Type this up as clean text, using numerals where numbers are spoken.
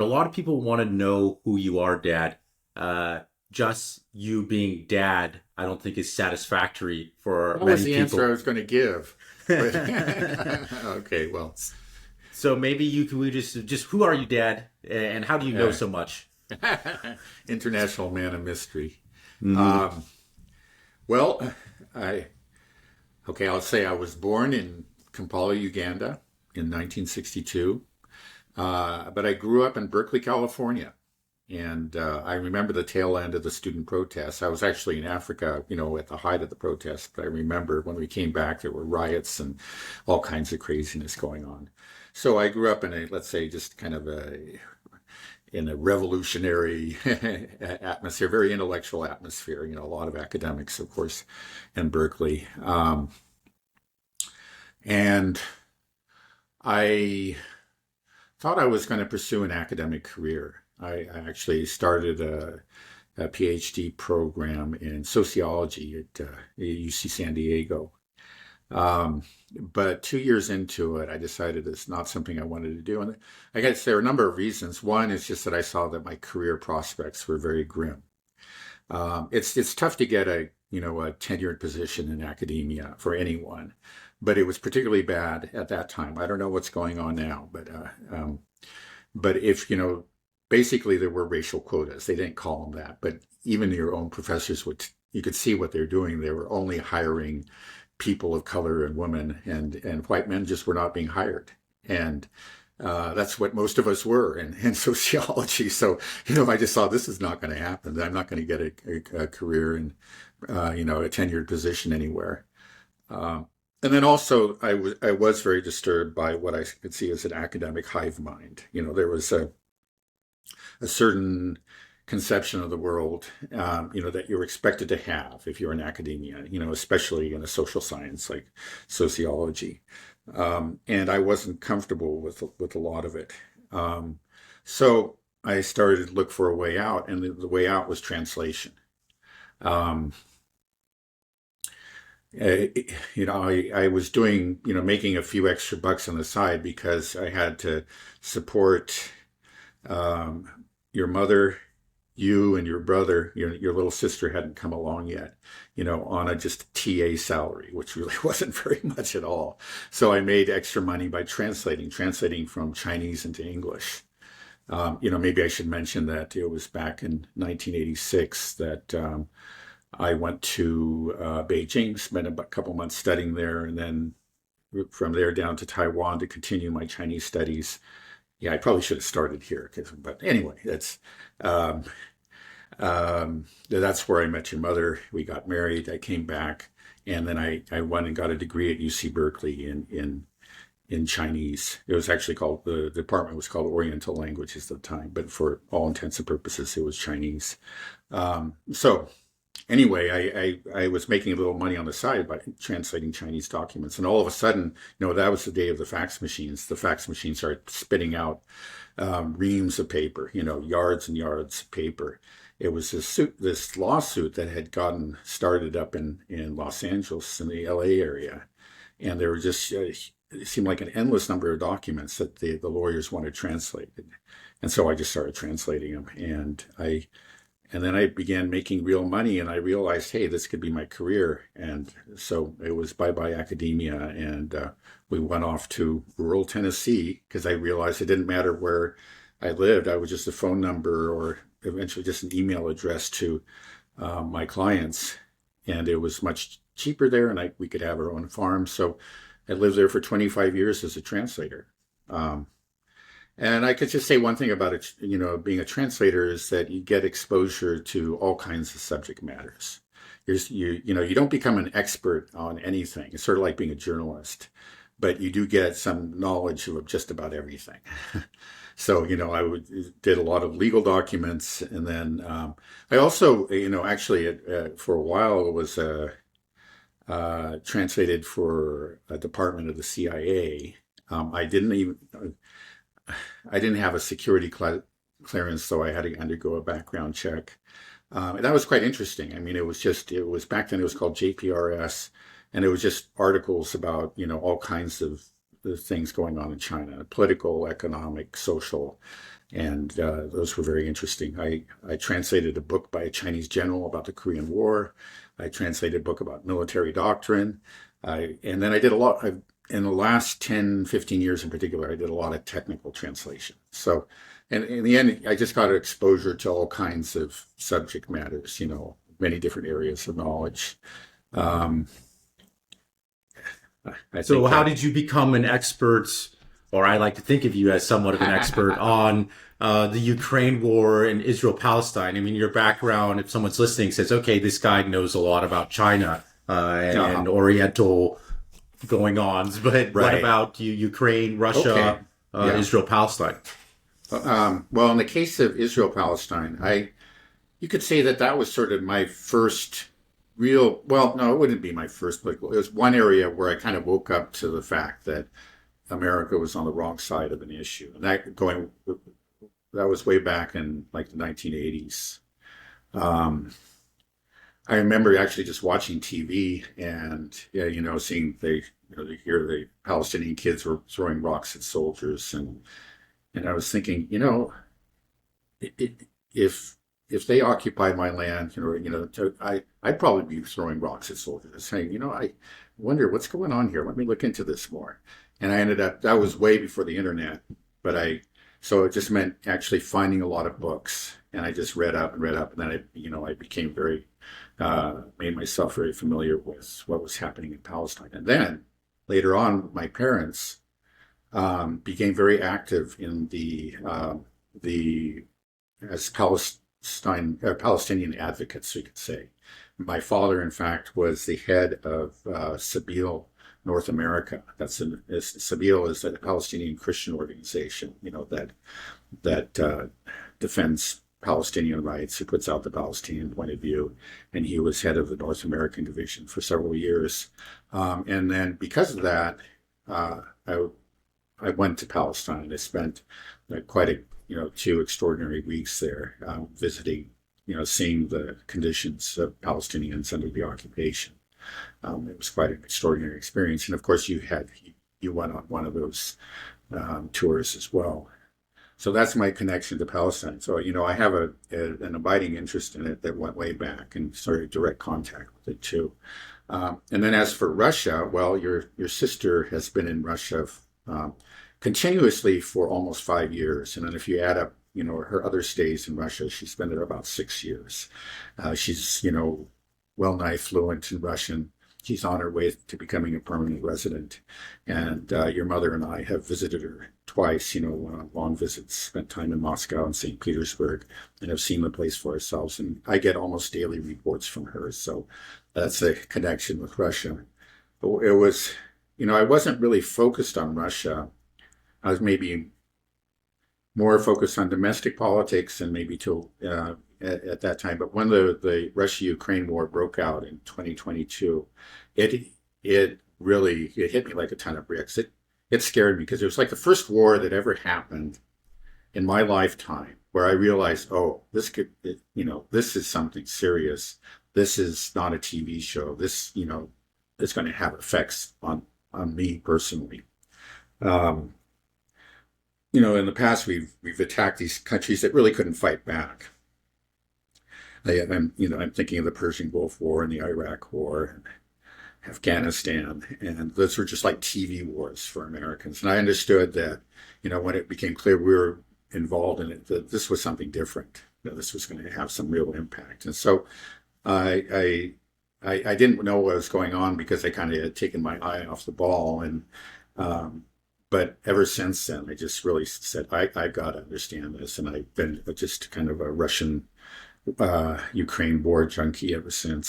A lot of people want to know who you are, Dad. Uh, just you being Dad, I don't think is satisfactory for That was many the answer I people. was going to give. But okay, well, So maybe you can we just who are you, Dad, and how do you know uh, so much? international man of mystery. Hmm. Um, well, I I'll say I was born in Kampala, Uganda, in 1962, but I grew up in Berkeley, California. And I remember the tail end of the student protests. I was actually in Africa, at the height of the protests. But I remember when we came back, there were riots and all kinds of craziness going on. So I grew up in let's say, just kind of in a revolutionary atmosphere, very intellectual atmosphere. A lot of academics, of course, in Berkeley. And I thought I was going to pursue an academic career. I actually started a PhD program in sociology at UC San Diego. Um, but 2 years into it, I decided it's not something I wanted to do. And I guess there are a number of reasons. One is just that I saw that my career prospects were very grim. It's tough to get a tenured position in academia for anyone, but it was particularly bad at that time. I don't know what's going on now, but if basically there were racial quotas. They didn't call them that, but even your own professors you could see what they're doing. They were only hiring people of color and women, and white men just were not being hired. And that's what most of us were in sociology. So, I just saw this is not going to happen. I'm not going to get a career in, a tenured position anywhere. Um, and then also, I was very disturbed by what I could see as an academic hive mind. There was a certain conception of the world, that you're expected to have if you're in academia, especially in a social science like sociology. And I wasn't comfortable with a lot of it. So I started to look for a way out, and the way out was translation. Um, I was doing, making a few extra bucks on the side because I had to support your mother, you and your brother, your little sister hadn't come along yet, on a just TA salary, which really wasn't very much at all. So I made extra money by translating from Chinese into English. Maybe I should mention that it was back in 1986 that I went to Beijing, spent a couple months studying there, and then from there down to Taiwan to continue my Chinese studies. Yeah, I probably should have started here, but anyway, um, that's where I met your mother. We got married. I came back, and then I went and got a degree at UC Berkeley in Chinese. It was actually called the department was called Oriental Languages at the time, but for all intents and purposes, it was Chinese. So anyway, I was making a little money on the side by translating Chinese documents. And all of a sudden, that was the day of the fax machines. The fax machines started spitting out reams of paper, yards and yards of paper. It was this lawsuit that had gotten started up in Los Angeles in the LA area. And there were just, it seemed like an endless number of documents that the lawyers wanted translated. And so I just started translating them. And then I began making real money, and I realized, hey, this could be my career. And so it was bye-bye academia, and we went off to rural Tennessee because I realized it didn't matter where I lived. I was just a phone number or eventually just an email address to my clients, and it was much cheaper there, and we could have our own farm. So I lived there for 25 years as a translator. Um, and I could just say one thing about it, being a translator is that you get exposure to all kinds of subject matters. You don't become an expert on anything. It's sort of like being a journalist, but you do get some knowledge of just about everything. So, did a lot of legal documents, and then I also, actually, for a while, was translated for a department of the CIA. I didn't have a security clearance, so I had to undergo a background check. And that was quite interesting. I mean, it was back then it was called JPRS, and it was just articles about, all kinds of the things going on in China, political, economic, social. and those were very interesting. I translated a book by a Chinese general about the Korean War. I translated a book about military doctrine. And then I did a lot. In the last 10, 15 years in particular, I did a lot of technical translation. So, and in the end, I just got exposure to all kinds of subject matters, many different areas of knowledge. Um, I So, think how that, did you become an expert, or I like to think of you as somewhat of an expert on the Ukraine war and Israel-Palestine? I mean, your background, if someone's listening, says, okay, this guy knows a lot about China uh, and Oriental going ons, but what right. about Ukraine, Okay. Russia, Yeah. Israel-Palestine? Well, in the case of Israel-Palestine, you could say that that was sort of my first real, well, no, it wouldn't be my first political. It was one area where I kind of woke up to the fact that America was on the wrong side of an issue. And that was way back in like the 1980s. Um, I remember actually just watching TV and, yeah, seeing they hear the Palestinian kids were throwing rocks at soldiers. And I was thinking, it, it, if they occupied my land, I'd probably be throwing rocks at soldiers, saying, I wonder what's going on here. Let me look into this more. And I ended up that was way before the internet, but so it just meant actually finding a lot of books, and I just read up, and then I became made myself very familiar with what was happening in Palestine, and then later on, my parents became very active in the as Palestinian advocates, we could say. My father, in fact, was the head of Sabeel North America. Sabeel is a Palestinian Christian organization, that defends Palestinian rights, who puts out the Palestinian point of view, and he was head of the North American division for several years. And then because of that, uh, I I went to Palestine. I spent quite a 2 extraordinary weeks there, visiting, seeing the conditions of Palestinians under the occupation. It was quite an extraordinary experience, and of course, you went on one of those tours as well. So that's my connection to Palestine. So I have an abiding interest in it that went way back, and sort of direct contact with it too. And then as for Russia, well, your sister has been in Russia um, continuously for almost 5 years, and then if you add up, her other stays in Russia, she spent there about 6 years. She's well nigh fluent in Russian. She's on her way to becoming a permanent resident, and your mother and I have visited her twice. Went on long visits, spent time in Moscow and St. Petersburg, and have seen the place for ourselves. And I get almost daily reports from her, so that's a connection with Russia. But it was, I wasn't really focused on Russia. I was maybe more focused on domestic politics and maybe at that time. But when the Russia-Ukraine war broke out in 2022, it it hit me like a ton of bricks. It scared me because it was like the first war that ever happened in my lifetime where I realized, oh, this is something serious. This is not a TV show. This, is going to have effects on me personally. Um, in the past we've attacked these countries that really couldn't fight back. I'm thinking of the Persian Gulf War and the Iraq War and Afghanistan, and those were just like TV wars for Americans. And I understood that, when it became clear we were involved in it, that this was something different. That this was going to have some real impact. And so I I didn't know what was going on because I kind of had taken my eye off the ball, and um, but ever since then, I just really said I got to understand this, and I've been just kind of a Russian Ukraine war junkie ever since.